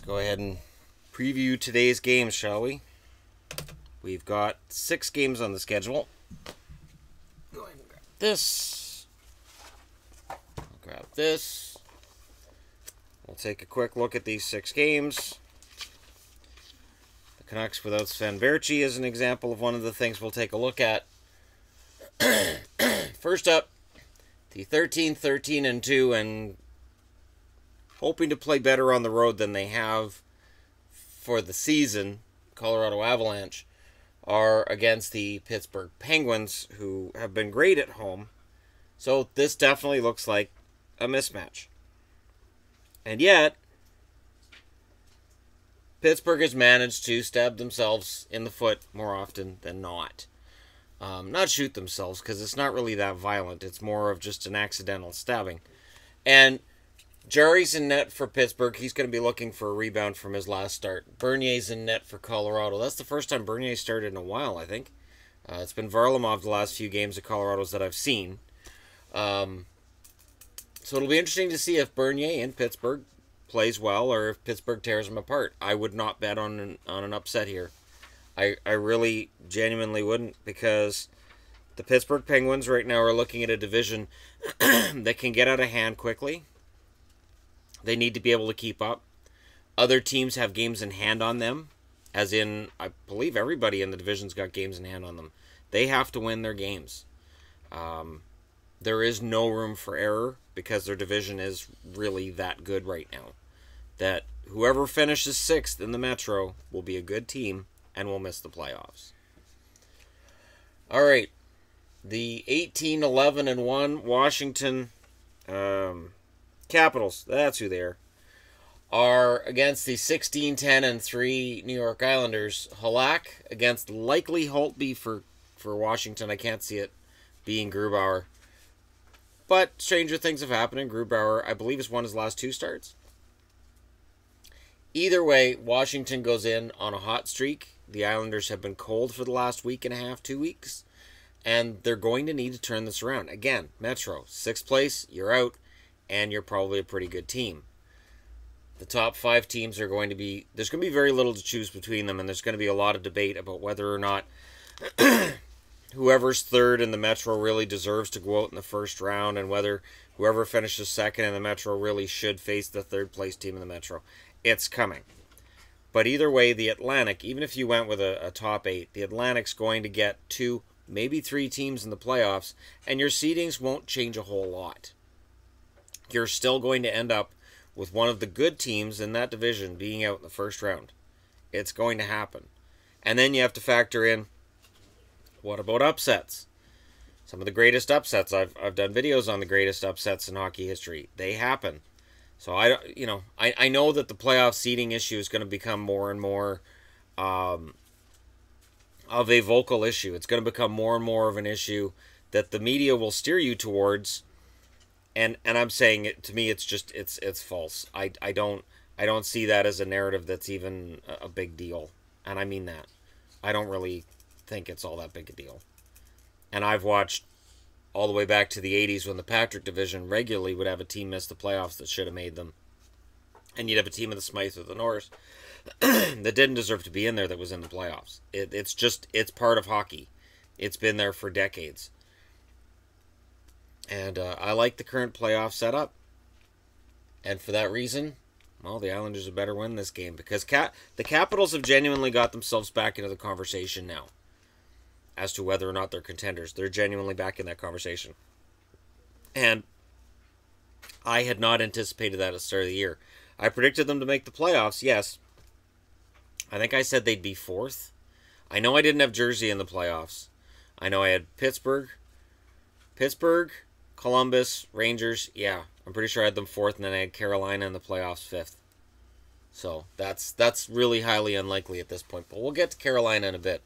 Let's go ahead and preview today's games, shall we? We've got 6 games on the schedule. Go ahead and grab this. I'll grab this. We'll take a quick look at these 6 games. The Canucks without Sven Baertschi is an example of one of the things we'll take a look at. First up, the 13-13-2 and hoping to play better on the road than they have for the season, Colorado Avalanche, are against the Pittsburgh Penguins, who have been great at home. So this definitely looks like a mismatch. And yet, Pittsburgh has managed to stab themselves in the foot more often than not. Not shoot themselves, because it's not really that violent. It's more of just an accidental stabbing. And Jarry's in net for Pittsburgh. He's going to be looking for a rebound from his last start. Bernier's in net for Colorado. That's the first time Bernier started in a while, I think. It's been Varlamov the last few games of Colorado's that I've seen. So it'll be interesting to see if Bernier in Pittsburgh plays well or if Pittsburgh tears him apart. I would not bet on an upset here. I really genuinely wouldn't, because the Pittsburgh Penguins right now are looking at a division that can get out of hand quickly. They need to be able to keep up. Other teams have games in hand on them, as in, I believe everybody in the division's got games in hand on them. They have to win their games. There is no room for error, because their division is really that good right now. That whoever finishes 6th in the Metro will be a good team and will miss the playoffs. All right. The 18-11-1 Washington Capitals, that's who they are against the 16-10-3 New York Islanders. Halak against likely Holtby for Washington. I can't see it being Grubauer. But stranger things have happened, and Grubauer, I believe, has won his last 2 starts. Either way, Washington goes in on a hot streak. The Islanders have been cold for the last week and a half, 2 weeks. And they're going to need to turn this around. Again, Metro, 6th place, you're out, and you're probably a pretty good team. The top 5 teams are going to be... There's going to be very little to choose between them, and there's going to be a lot of debate about whether or not whoever's 3rd in the Metro really deserves to go out in the first round, and whether whoever finishes 2nd in the Metro really should face the 3rd place team in the Metro. It's coming. But either way, the Atlantic, even if you went with a top 8, the Atlantic's going to get 2, maybe 3 teams in the playoffs, and your seedings won't change a whole lot. You're still going to end up with one of the good teams in that division being out in the first round. It's going to happen. And then you have to factor in, what about upsets? Some of the greatest upsets, I've done videos on the greatest upsets in hockey history. They happen. So I know that the playoff seeding issue is going to become more and more of a vocal issue. It's going to become more and more of an issue that the media will steer you towards. And I'm saying it, to me, it's just it's false. I don't see that as a narrative that's even a big deal, and I mean that. I don't really think it's all that big a deal. And I've watched all the way back to the 80s when the Patrick division regularly would have a team miss the playoffs that should have made them. And you'd have a team of the Smythe or the Norris that didn't deserve to be in there that was in the playoffs. It's part of hockey. It's been there for decades. And I like the current playoff setup. And for that reason, well, the Islanders had better win this game, because the Capitals have genuinely got themselves back into the conversation now as to whether or not they're contenders. They're genuinely back in that conversation. And I had not anticipated that at the start of the year. I predicted them to make the playoffs, yes. I think I said they'd be 4th. I know I didn't have Jersey in the playoffs. I know I had Pittsburgh, Columbus, Rangers. Yeah, I'm pretty sure I had them 4th, and then I had Carolina in the playoffs 5th. So that's really highly unlikely at this point. But we'll get to Carolina in a bit.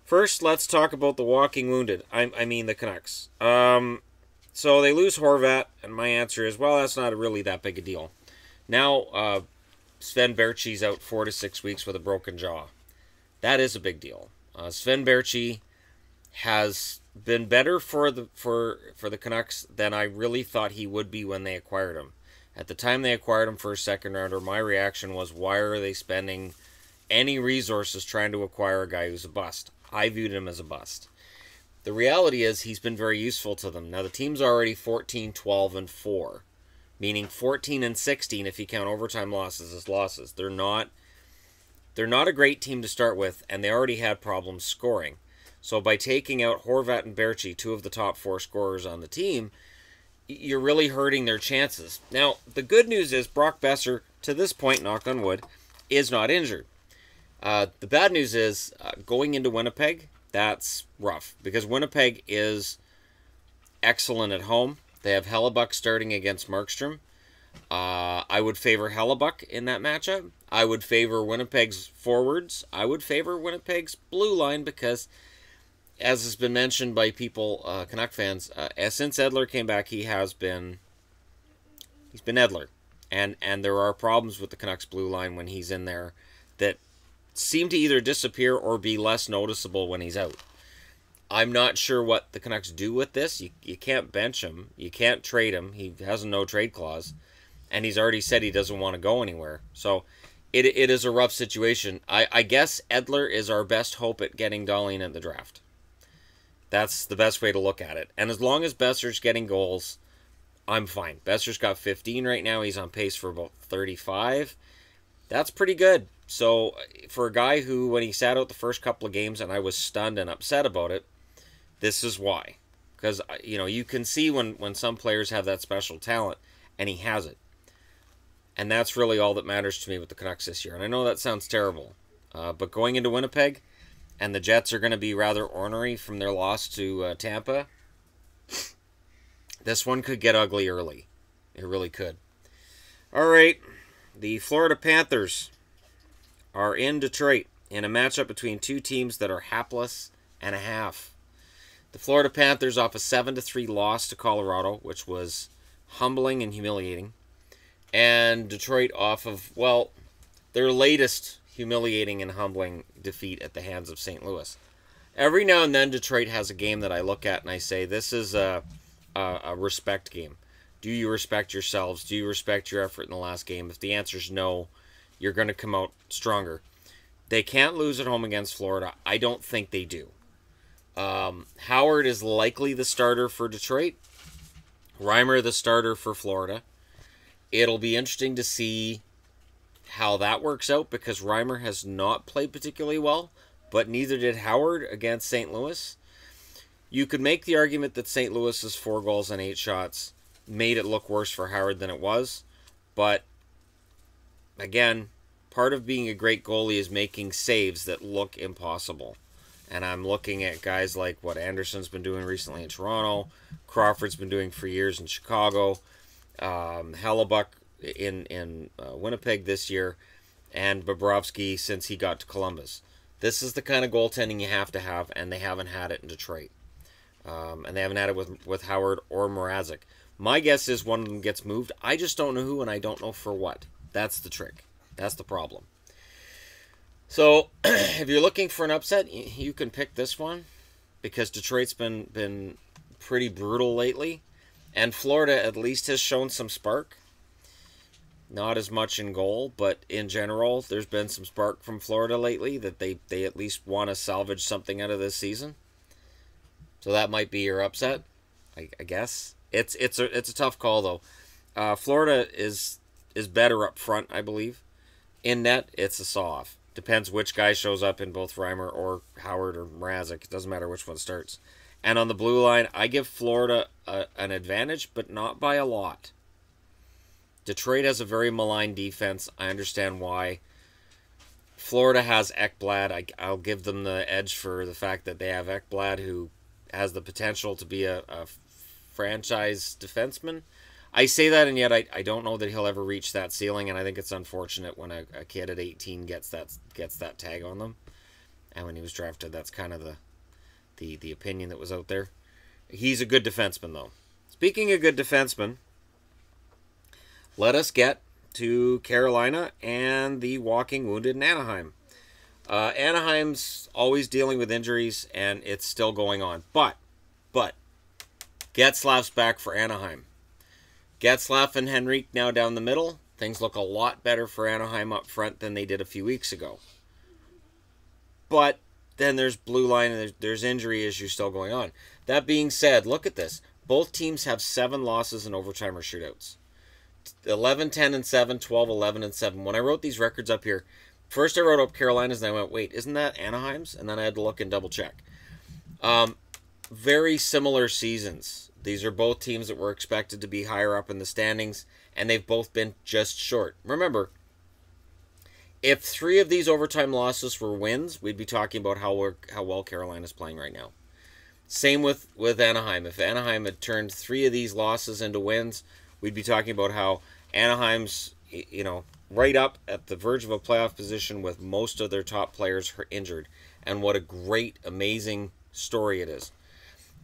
First, let's talk about the walking wounded. I mean the Canucks. So they lose Horvat, and my answer is, well, that's not really that big a deal. Now, Sven Baertschi's out 4 to 6 weeks with a broken jaw. That is a big deal. Sven Baertschi has been better for the Canucks than I really thought he would be when they acquired him. At the time they acquired him for a second rounder, my reaction was, why are they spending any resources trying to acquire a guy who's a bust? I viewed him as a bust. The reality is he's been very useful to them. Now the team's already 14, 12, and 4, meaning 14 and 16 if you count overtime losses as losses. They're not a great team to start with, and they already had problems scoring. So by taking out Horvat and Berchi, 2 of the top 4 scorers on the team, you're really hurting their chances. Now, the good news is Brock Besser, to this point, knock on wood, is not injured. The bad news is going into Winnipeg, that's rough, because Winnipeg is excellent at home. They have Hellebuck starting against Markstrom. I would favor Hellebuck in that matchup. I would favor Winnipeg's forwards. I would favor Winnipeg's blue line because, as has been mentioned by people, Canuck fans, since Edler came back, he's been Edler. And there are problems with the Canucks blue line when he's in there that seem to either disappear or be less noticeable when he's out. I'm not sure what the Canucks do with this. You can't bench him. You can't trade him. He has a no-trade clause. And he's already said he doesn't want to go anywhere. So it is a rough situation. I guess Edler is our best hope at getting Dahlin in the draft. That's the best way to look at it. And as long as Besser's getting goals, I'm fine. Besser's got 15 right now. He's on pace for about 35. That's pretty good. So for a guy who, when he sat out the first couple of games and I was stunned and upset about it, this is why. Because, you can see when some players have that special talent, and he has it. And that's really all that matters to me with the Canucks this year. And I know that sounds terrible. But going into Winnipeg, and the Jets are going to be rather ornery from their loss to Tampa, this one could get ugly early. It really could. All right. The Florida Panthers are in Detroit in a matchup between two teams that are hapless and a half. The Florida Panthers off a 7-3 loss to Colorado, which was humbling and humiliating. And Detroit off of, well, their latest humiliating and humbling defeat at the hands of St. Louis. Every now and then Detroit has a game that I look at and I say, this is a respect game. Do you respect yourselves? Do you respect your effort in the last game? If the answer is no, you're going to come out stronger. They can't lose at home against Florida. I don't think they do. Howard is likely the starter for Detroit. Reimer the starter for Florida. It'll be interesting to see how that works out because Reimer has not played particularly well, but neither did Howard against St. Louis. You could make the argument that St. Louis's 4 goals and 8 shots made it look worse for Howard than it was, but again, part of being a great goalie is making saves that look impossible. And I'm looking at guys like what Anderson's been doing recently in Toronto, Crawford's been doing for years in Chicago, Hellebuck in Winnipeg this year, and Bobrovsky since he got to Columbus. This is the kind of goaltending you have to have, and they haven't had it in Detroit. And they haven't had it with Howard or Mrazek. My guess is one of them gets moved. I just don't know who, and I don't know for what. That's the trick. That's the problem. So, if you're looking for an upset, you can pick this one because Detroit's been pretty brutal lately. And Florida at least has shown some spark. Not as much in goal, but in general, there's been some spark from Florida lately that they at least want to salvage something out of this season. So that might be your upset, I guess. It's a tough call, though. Florida is better up front, I believe. In net, it's a saw-off. Depends which guy shows up in both Reimer or Howard or Mrazek. It doesn't matter which one starts. And on the blue line, I give Florida an advantage, but not by a lot. Detroit has a very maligned defense. I understand why. Florida has Ekblad. I'll give them the edge for the fact that they have Ekblad, who has the potential to be a franchise defenseman. I say that, and yet I don't know that he'll ever reach that ceiling, and I think it's unfortunate when a kid at 18 gets that tag on them. And when he was drafted, that's kind of the opinion that was out there. He's a good defenseman, though. Speaking of good defensemen, let us get to Carolina and the walking wounded in Anaheim. Anaheim's always dealing with injuries, and it's still going on. But Getzlaf's back for Anaheim. Getzlaf and Henrique now down the middle. Things look a lot better for Anaheim up front than they did a few weeks ago. But then there's blue line and there's injury issues still going on. That being said, look at this. Both teams have 7 losses in overtime or shootouts. 11-10-7, 12-11-7. When I wrote these records up here, first I wrote up Carolina's and I went, wait, isn't that Anaheim's? And then I had to look and double check. Very similar seasons. These are both teams that were expected to be higher up in the standings, and they've both been just short. Remember, if 3 of these overtime losses were wins, we'd be talking about how well Carolina's playing right now. Same with Anaheim. If Anaheim had turned 3 of these losses into wins, we'd be talking about how Anaheim's, right up at the verge of a playoff position with most of their top players injured. And what a great, amazing story it is.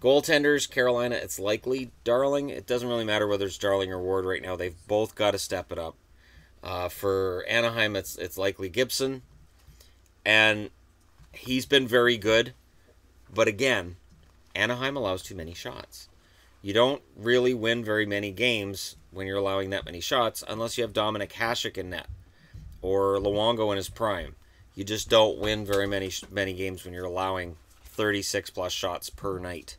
Goaltenders, Carolina, it's likely Darling. It doesn't really matter whether it's Darling or Ward right now. They've both got to step it up. For Anaheim, it's likely Gibson. And he's been very good. But again, Anaheim allows too many shots. You don't really win very many games when you're allowing that many shots unless you have Dominic Hasek in net or Luongo in his prime. You just don't win very many games when you're allowing 36-plus shots per night.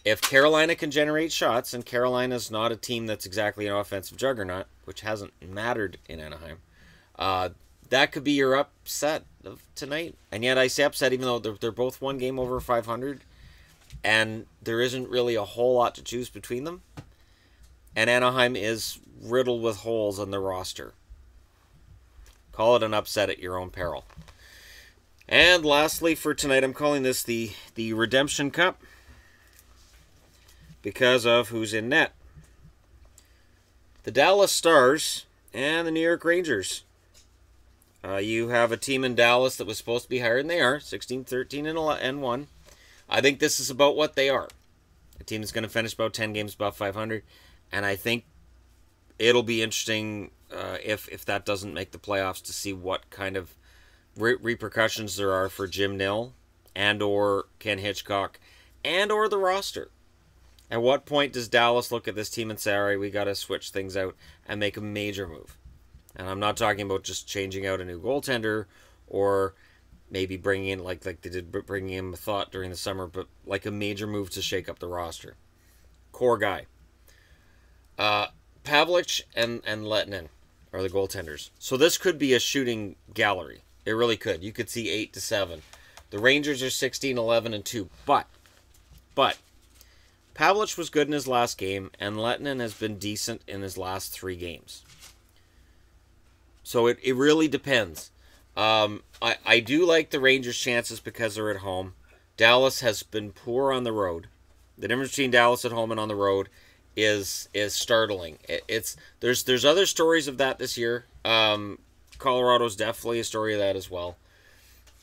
If Carolina can generate shots, and Carolina's not a team that's exactly an offensive juggernaut, which hasn't mattered in Anaheim, that could be your upset of tonight. And yet I say upset even though they're both one game over 500, and there isn't really a whole lot to choose between them. And Anaheim is riddled with holes on their roster. Call it an upset at your own peril. And lastly for tonight, I'm calling this the Redemption Cup because of who's in net. The Dallas Stars and the New York Rangers. You have a team in Dallas that was supposed to be higher than they are, 16-13-1. I think this is about what they are. A team that's going to finish about 10 games above 500. And I think it'll be interesting if that doesn't make the playoffs to see what kind of repercussions there are for Jim Nill and or Ken Hitchcock and or the roster. At what point does Dallas look at this team and say, all right, we got to switch things out and make a major move? And I'm not talking about just changing out a new goaltender or maybe bringing in, like they did bringing in Thought during the summer, but like a major move to shake up the roster. Core guy. Pavlich and Lettinen are the goaltenders. So this could be a shooting gallery. It really could. You could see 8-7. The Rangers are 16-11-2. But Pavlich was good in his last game, and Lettinen has been decent in his last 3 games. So it really depends. I do like the Rangers' chances because they're at home. Dallas has been poor on the road. The difference between Dallas at home and on the road is startling. There's other stories of that this year. Colorado's definitely a story of that as well.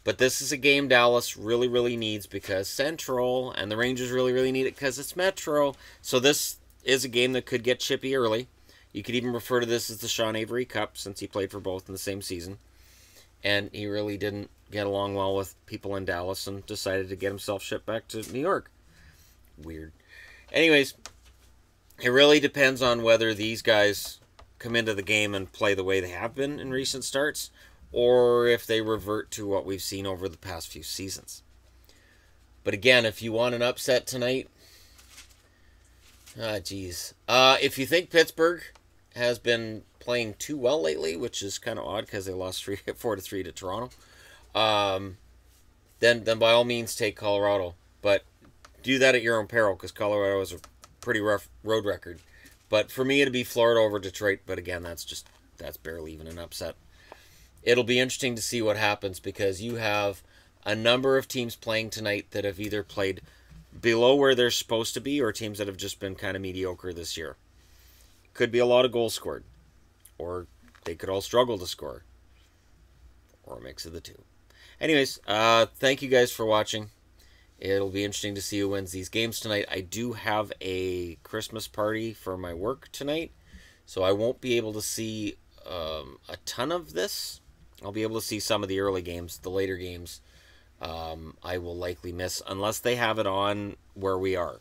But this is a game Dallas really, really needs because Central, and the Rangers really, really need it because it's Metro. So this is a game that could get chippy early. You could even refer to this as the Sean Avery Cup since he played for both in the same season. And he really didn't get along well with people in Dallas and decided to get himself shipped back to New York. Weird. Anyways, it really depends on whether these guys come into the game and play the way they have been in recent starts, or if they revert to what we've seen over the past few seasons. But again, if you want an upset tonight, if you think Pittsburgh has been playing too well lately, which is kind of odd because they lost 4-3 to Toronto, then by all means take Colorado. But do that at your own peril because Colorado has a pretty rough road record. But for me, it'd be Florida over Detroit. But again, that's barely even an upset. It'll be interesting to see what happens because you have a number of teams playing tonight that have either played below where they're supposed to be or teams that have just been kind of mediocre this year. Could be a lot of goals scored. Or they could all struggle to score. Or a mix of the two. Anyways, thank you guys for watching. It'll be interesting to see who wins these games tonight. I do have a Christmas party for my work tonight, so I won't be able to see a ton of this. I'll be able to see some of the early games. The later games I will likely miss unless they have it on where we are.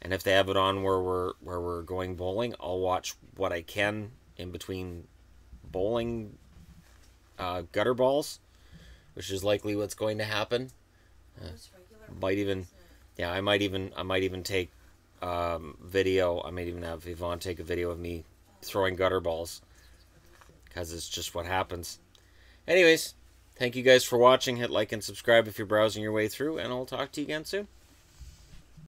And if they have it on where we're going bowling, I'll watch what I can in between bowling gutter balls, which is likely what's going to happen. Might even, yeah, I might even take video. I might even have Yvonne take a video of me throwing gutter balls, because it's just what happens. Anyways, thank you guys for watching. Hit like and subscribe if you're browsing your way through, and I'll talk to you again soon.